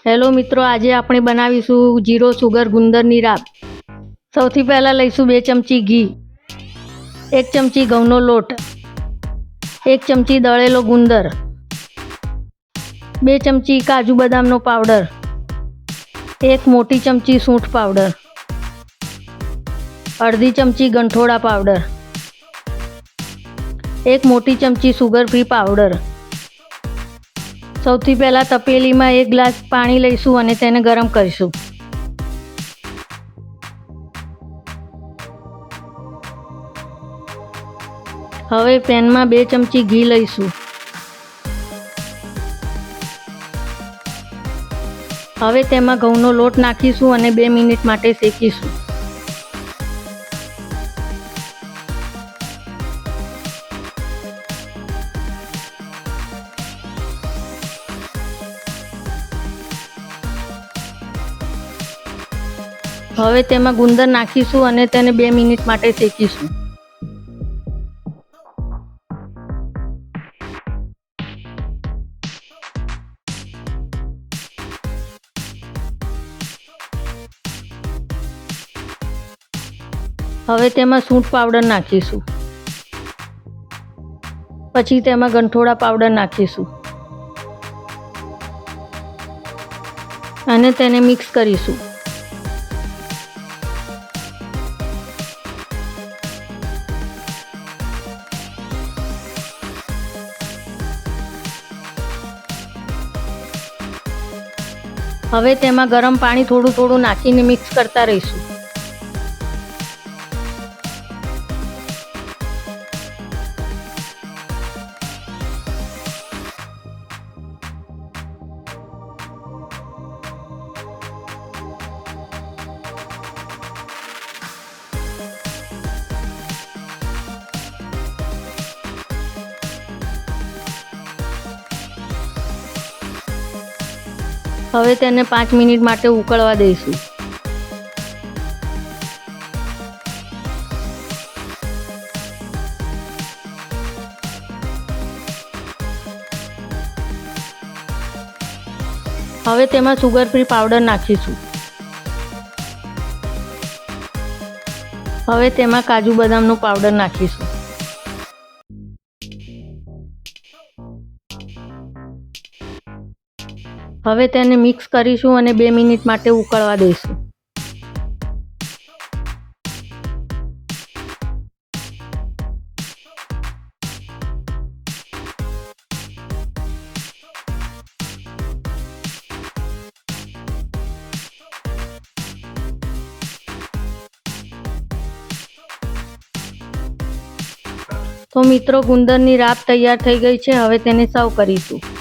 Hello મિત્રો, આજે આપણે બનાવીશું જીરો સુગર ગુંદરની રાબ। સૌથી પહેલાં લઈશું 2 ચમચી ઘી, 1 ચમચી ઘઉંનો લોટ, 1 ચમચી દળેલો ગુંદર, 2 ચમચી કાજુ બદામનો પાવડર, 1 મોટી ચમચી સૂંઠ પાવડર, અડધી ચમચી ગંઠોડા પાવડર, 1 મોટી ચમચી સુગર ફ્રી પાવડર। સૌથી પહેલાં તપેલીમાં 1 ગ્લાસ પાણી લઈશું અને તેને ગરમ કરીશું। હવે પેનમાં 2 ચમચી ઘી લઈશું। હવે તેમાં ઘઉંનો લોટ નાખીશું અને 2 મિનિટ માટે શેકીશું। હવે તેમાં ગુંદર નાખીશું અને તેને 2 મિનિટ માટે શેકીશું। હવે તેમાં સૂંઠ પાવડર નાખીશું, પછી તેમાં ગંઠોડા પાવડર નાખીશું અને તેને મિક્સ કરીશું। હવે તેમાં ગરમ પાણી થોડું નાખીને મિક્સ કરતા રહીશું। હવે તેને 5 મિનિટ માટે ઉકળવા દઈશું। હવે તેમાં સુગર ફ્રી પાવડર નાખીશું। હવે તેમાં કાજુ બદામનો પાવડર નાખીશું। હવે તેને મિક્સ કરીશું અને 2 મિનિટ માટે ઉકળવા દઈશું। તો મિત્રો, ગુંદરની રાબ તૈયાર થઈ ગઈ છે। હવે તેને સર્વ કરીશું।